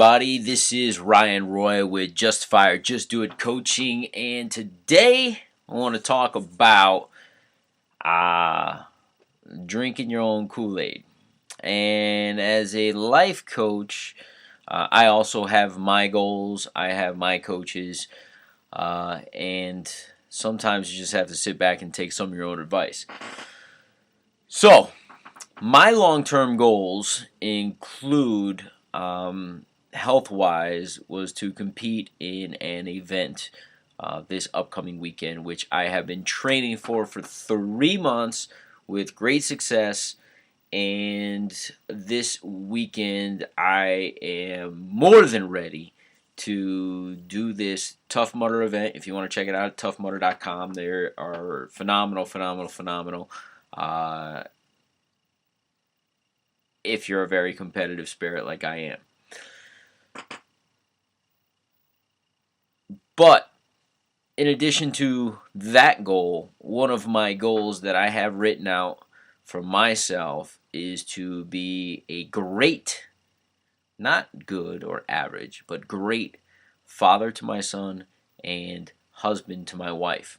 everybody. This is Ryan Roy with Justify or Just Do It Coaching, and today I want to talk about uh, drinking your own Kool-Aid. And as a life coach, I also have my goals. I have my coaches, and sometimes you just have to sit back and take some of your own advice. So, my long-term goals include health-wise was to compete in an event this upcoming weekend, which I have been training for 3 months with great success. And this weekend, I am more than ready to do this Tough Mudder event. If you want to check it out, toughmudder.com. They are phenomenal. Uh, if you're a very competitive spirit like I am. But in addition to that goal, one of my goals that I have written out for myself is to be a great, not good or average, but great father to my son and husband to my wife.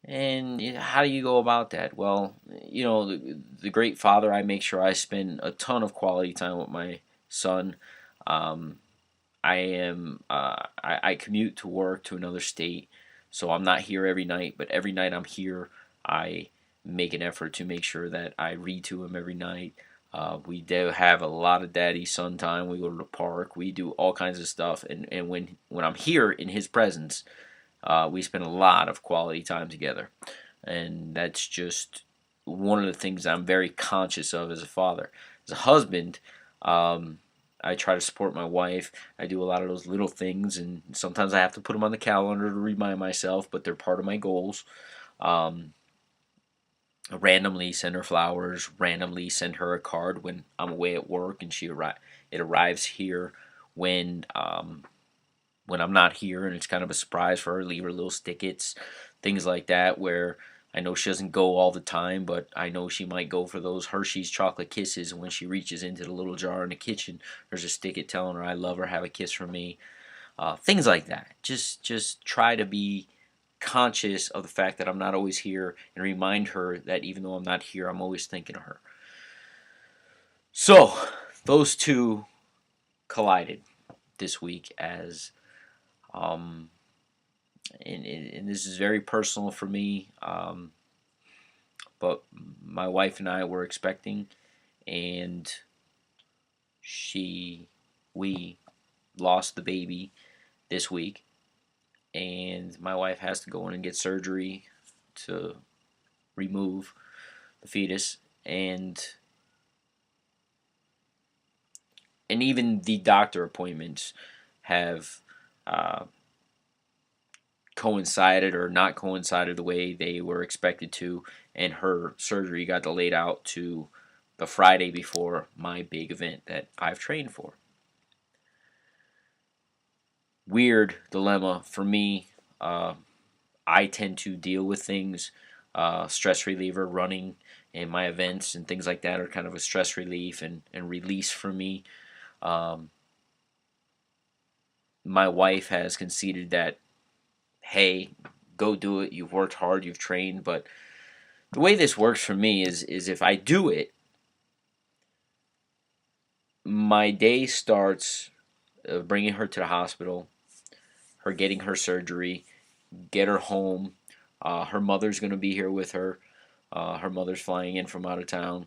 And how do you go about that? Well, the great father, I make sure I spend a ton of quality time with my son. I commute to work to another state, so I'm not here every night, but every night I'm here, I make an effort to make sure that I read to him every night. We do have a lot of daddy-son time. We go to the park. We do all kinds of stuff, and when I'm here in his presence, we spend a lot of quality time together, and that's just one of the things I'm very conscious of as a father. As a husband, I try to support my wife. I do a lot of those little things, and sometimes I have to put them on the calendar to remind myself, but they're part of my goals. Randomly send her flowers, randomly send her a card when I'm away at work, and it arrives here when I'm not here, and it's kind of a surprise for her. Leave her little stickets, things like that, where I know she doesn't go all the time, but I know she might go for those Hershey's chocolate kisses, and when she reaches into the little jar in the kitchen, there's a sticket telling her I love her, have a kiss from me. Things like that. Just try to be conscious of the fact that I'm not always here, and remind her that even though I'm not here, I'm always thinking of her. So, those two collided this week as and this is very personal for me, but my wife and I were expecting, and we lost the baby this week, and my wife has to go in and get surgery to remove the fetus, and even the doctor appointments have coincided or not coincided the way they were expected to, and her surgery got delayed out to the Friday before my big event that I've trained for. Weird dilemma for me. I tend to deal with things, stress reliever, running, and my events and things like that are kind of a stress relief and release for me. My wife has conceded that, hey, go do it. You've worked hard, you've trained, but the way this works for me is if I do it, my day starts bringing her to the hospital, her getting her surgery, get her home. Her mother's going to be here with her. Her mother's flying in from out of town.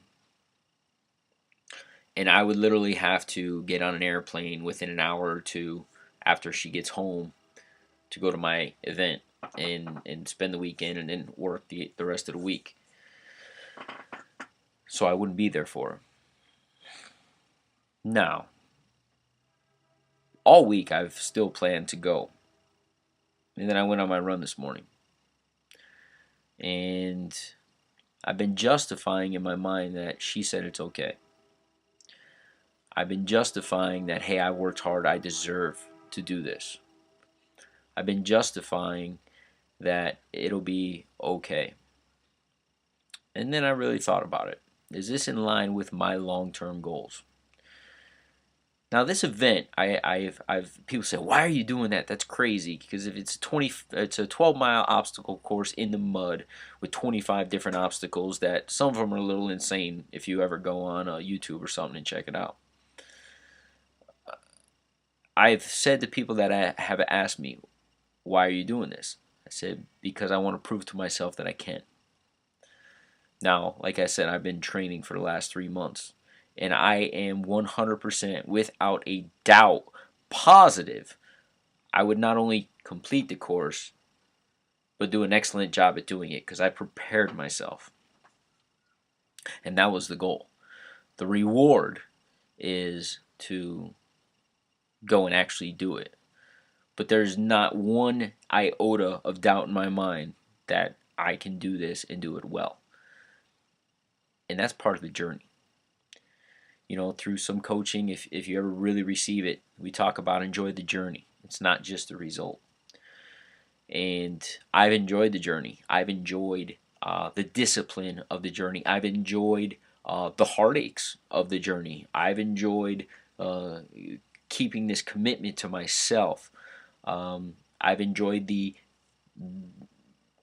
And I would literally have to get on an airplane within an hour or two after she gets home to go to my event and spend the weekend and then work the rest of the week. So I wouldn't be there for her. Now, all week I've still planned to go. And then I went on my run this morning. And I've been justifying in my mind that she said it's okay. I've been justifying that, hey, I worked hard, I deserve to do this. I've been justifying that it'll be okay. And then I really thought about it. Is this in line with my long-term goals? Now this event, I've people say, why are you doing that? That's crazy. Because if it's a 12-mile obstacle course in the mud with 25 different obstacles. That some of them are a little insane. If you ever go on YouTube or something and check it out, I've said to people that have asked me, why are you doing this? I said because I want to prove to myself that I can. Now, like I said, I've been training for the last 3 months, and I am 100% without a doubt positive I would not only complete the course, but do an excellent job at doing it because I prepared myself. And that was the goal. The reward is to go and actually do it. But there's not one iota of doubt in my mind that I can do this and do it well. And that's part of the journey. You know, through some coaching, if you ever really receive it, we talk about enjoy the journey. It's not just the result. And I've enjoyed the journey. I've enjoyed the discipline of the journey. I've enjoyed the heartaches of the journey. I've enjoyed uh, keeping this commitment to myself. I've enjoyed the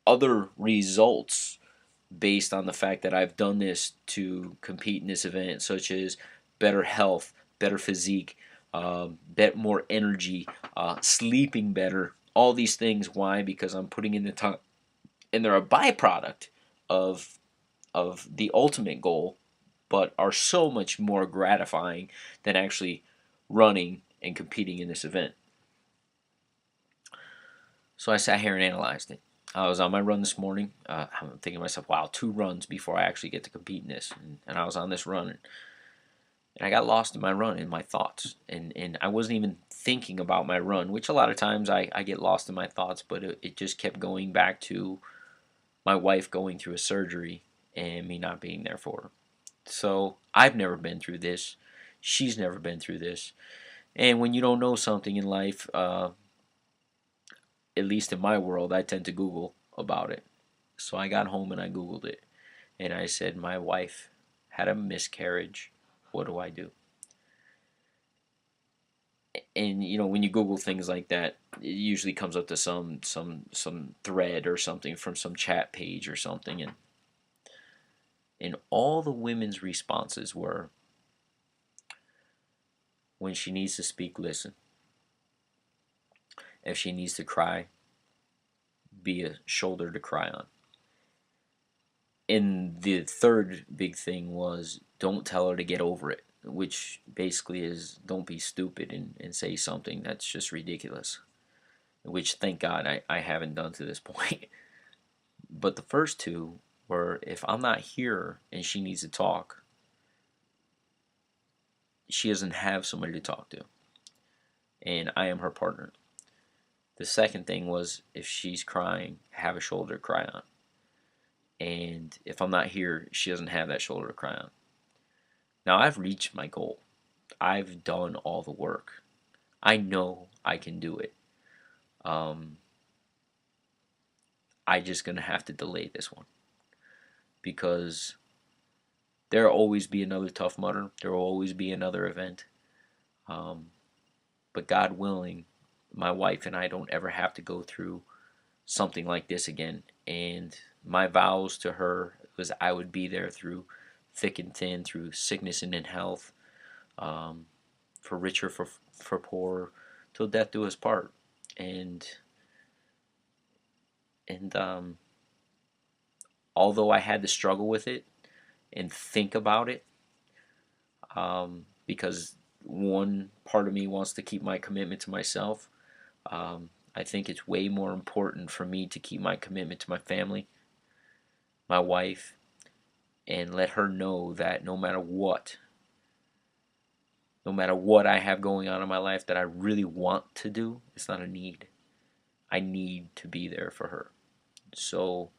other results based on the fact that I've done this to compete in this event, such as better health, better physique, more energy, sleeping better. All these things. Why? Because I'm putting in the time, and they're a byproduct of the ultimate goal, but are so much more gratifying than actually running and competing in this event. So I sat here and analyzed it. I was on my run this morning. I'm thinking to myself, wow, 2 runs before I actually get to compete in this. And I was on this run, and I got lost in my run, in my thoughts. And I wasn't even thinking about my run, which a lot of times I get lost in my thoughts, but it just kept going back to my wife going through a surgery and me not being there for her. So I've never been through this. She's never been through this. And when you don't know something in life, at least in my world, I tend to Google about it. So I got home and I Googled it. And I said, my wife had a miscarriage. What do I do? And you know, when you Google things like that, it usually comes up to some thread or something from some chat page or something, and all the women's responses were, when she needs to speak, listen. If she needs to cry, be a shoulder to cry on. And the third big thing was, don't tell her to get over it, which basically is, don't be stupid and say something that's just ridiculous, which thank God I haven't done to this point. But the first two were, if I'm not here and she needs to talk, she doesn't have somebody to talk to, and I am her partner. The second thing was, if she's crying, have a shoulder to cry on. And if I'm not here, she doesn't have that shoulder to cry on. Now I've reached my goal. I've done all the work. I know I can do it. Um, I just gonna have to delay this one because there'll always be another Tough Mudder. There will always be another event. Um, but God willing, my wife and I don't ever have to go through something like this again. And my vows to her was I would be there through thick and thin, through sickness and in health, um, for richer, for poor, till death do us part. And and although I had to struggle with it and think about it, because one part of me wants to keep my commitment to myself, I think it's way more important for me to keep my commitment to my family, my wife, and let her know that no matter what I have going on in my life that I really want to do, it's not a need. I need to be there for her. So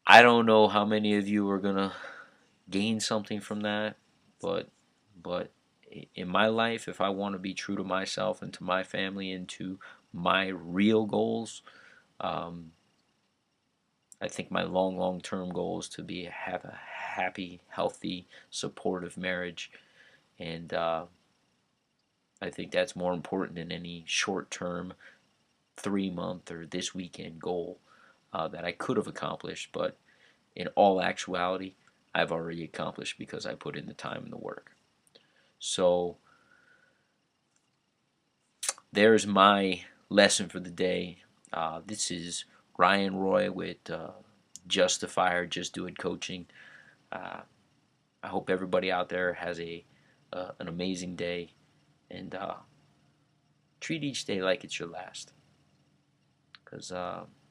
I don't know how many of you are gonna gain something from that, but but in my life, if I want to be true to myself and to my family and to my real goals, um, I think my long term goal is to have a happy, healthy, supportive marriage, And I think that's more important than any short-term 3 month or this weekend goal that I could have accomplished. But in all actuality, I've already accomplished because I put in the time and the work. So there's my lesson for the day. This is Ryan Roy with Justifier, Just Do It Coaching. Uh, I hope everybody out there has an amazing day, and treat each day like it's your last, because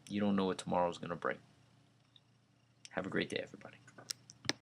you don't know what tomorrow's going to bring. Have a great day, everybody.